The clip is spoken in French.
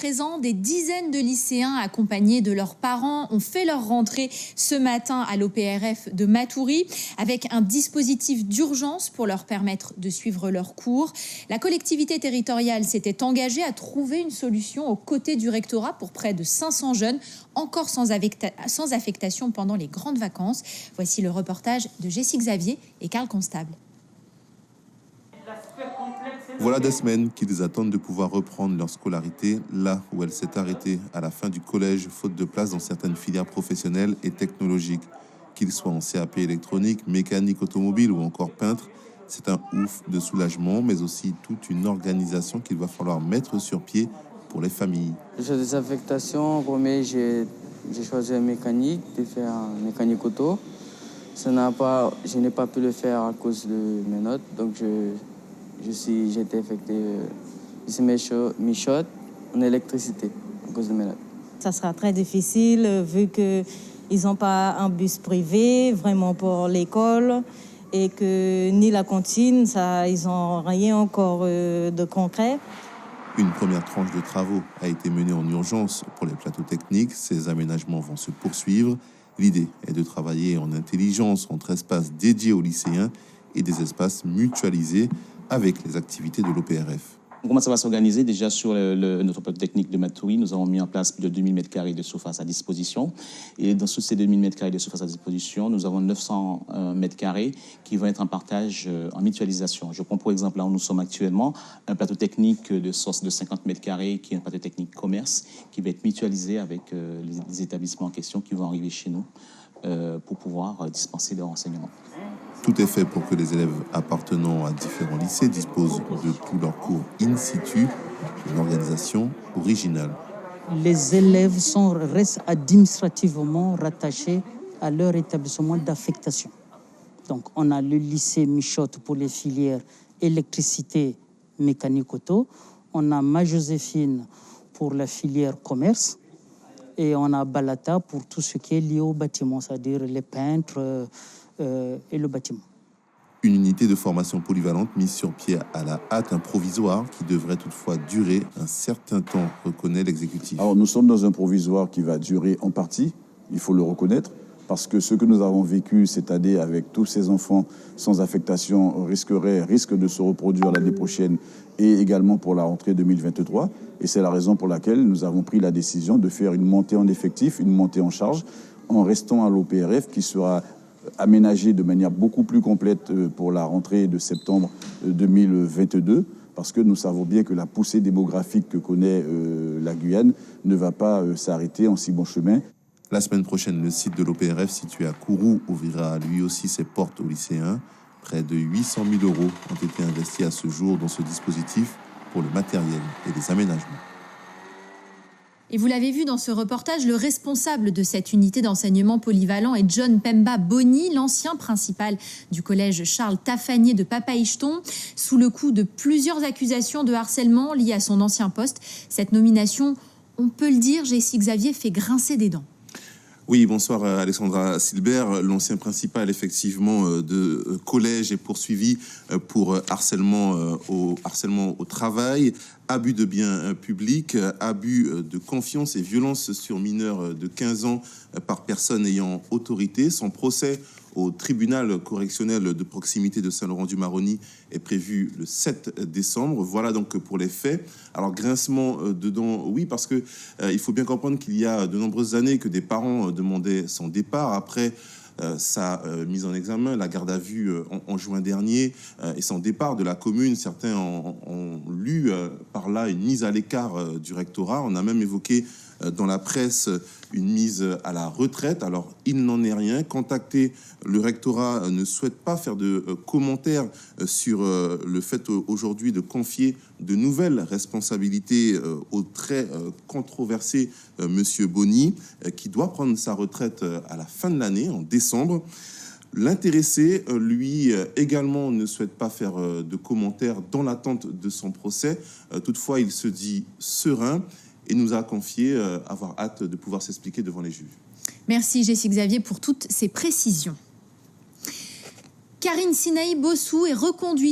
Présent, des dizaines de lycéens accompagnés de leurs parents ont fait leur rentrée ce matin à l'OPRF de Matoury avec un dispositif d'urgence pour leur permettre de suivre leurs cours. La collectivité territoriale s'était engagée à trouver une solution aux côtés du rectorat pour près de 500 jeunes encore sans affectation pendant les grandes vacances. Voici le reportage de Jessie Xavier et Karl Constable. Voilà des semaines qu'ils attendent de pouvoir reprendre leur scolarité là où elle s'est arrêtée à la fin du collège, faute de place dans certaines filières professionnelles et technologiques. Qu'ils soient en CAP électronique, mécanique automobile ou encore peintre, c'est un ouf de soulagement, mais aussi toute une organisation qu'il va falloir mettre sur pied pour les familles. J'ai des affectations. Premier, j'ai choisi la mécanique, de faire mécanique auto. Je n'ai pas pu le faire à cause de mes notes, donc j'ai été affecté ici Michotte en électricité à cause de mes notes. Ça sera très difficile vu qu'ils n'ont pas un bus privé vraiment pour l'école et que ni la cantine, ils n'ont rien encore de concret. Une première tranche de travaux a été menée en urgence pour les plateaux techniques. Ces aménagements vont se poursuivre. L'idée est de travailler en intelligence entre espaces dédiés aux lycéens et des espaces mutualisés avec les activités de l'OPRF. Comment ça va s'organiser? Déjà sur notre plateau technique de Matoury, nous avons mis en place plus de 2000 m² de surface à disposition. Et dans tous ces 2000 m² de surface à disposition, nous avons 900 m² qui vont être en partage, en mutualisation. Je prends pour exemple là où nous sommes actuellement, un plateau technique de 50 m² qui est un plateau technique commerce qui va être mutualisé avec les établissements en question qui vont arriver chez nous pour pouvoir dispenser leur enseignement. Tout est fait pour que les élèves appartenant à différents lycées disposent de tous leurs cours in situ, une organisation originale. Les élèves restent administrativement rattachés à leur établissement d'affectation. Donc on a le lycée Michotte pour les filières électricité, mécanique auto, on a Ma-Joséphine pour la filière commerce et on a Balata pour tout ce qui est lié au bâtiment, c'est-à-dire les peintres, et le bâtiment. Une unité de formation polyvalente mise sur pied à la hâte, un provisoire qui devrait toutefois durer un certain temps, reconnaît l'exécutif. Alors nous sommes dans un provisoire qui va durer en partie, il faut le reconnaître, parce que ce que nous avons vécu cette année avec tous ces enfants sans affectation risque de se reproduire l'année prochaine et également pour la rentrée 2023. Et c'est la raison pour laquelle nous avons pris la décision de faire une montée en effectif, une montée en charge, en restant à l'OPRF qui sera aménagé de manière beaucoup plus complète pour la rentrée de septembre 2022, parce que nous savons bien que la poussée démographique que connaît la Guyane ne va pas s'arrêter en si bon chemin. La semaine prochaine, le site de l'OPRF situé à Kourou ouvrira lui aussi ses portes aux lycéens. Près de 800 000 € ont été investis à ce jour dans ce dispositif pour le matériel et les aménagements. Et vous l'avez vu dans ce reportage, le responsable de cette unité d'enseignement polyvalent est John Pemba Boni, l'ancien principal du collège Charles Tafanier de Papaïcheton. Sous le coup de plusieurs accusations de harcèlement liées à son ancien poste, cette nomination, on peut le dire, Jessie Xavier, fait grincer des dents. Oui, bonsoir Alexandra Silbert. L'ancien principal, effectivement, de collège est poursuivi pour harcèlement au travail, abus de biens publics, abus de confiance et violence sur mineurs de 15 ans par personne ayant autorité. Son procès au tribunal correctionnel de proximité de Saint-Laurent-du-Maroni est prévu le 7 décembre. Voilà donc pour les faits. Alors, grincement dedans, oui, parce que il faut bien comprendre qu'il y a de nombreuses années que des parents demandaient son départ. Après sa mise en examen, la garde à vue en juin dernier et son départ de la commune, certains ont lu par là une mise à l'écart du rectorat. On a même évoqué dans la presse une mise à la retraite. Alors, il n'en est rien. Contacté, le rectorat ne souhaite pas faire de commentaires sur le fait aujourd'hui de confier de nouvelles responsabilités au très controversé Monsieur Boni, qui doit prendre sa retraite à la fin de l'année, en décembre. L'intéressé, lui, également ne souhaite pas faire de commentaires dans l'attente de son procès. Toutefois, il se dit serein et nous a confié avoir hâte de pouvoir s'expliquer devant les juges. Merci Jessie Xavier pour toutes ces précisions. Karine Sinaï Bossou est reconduite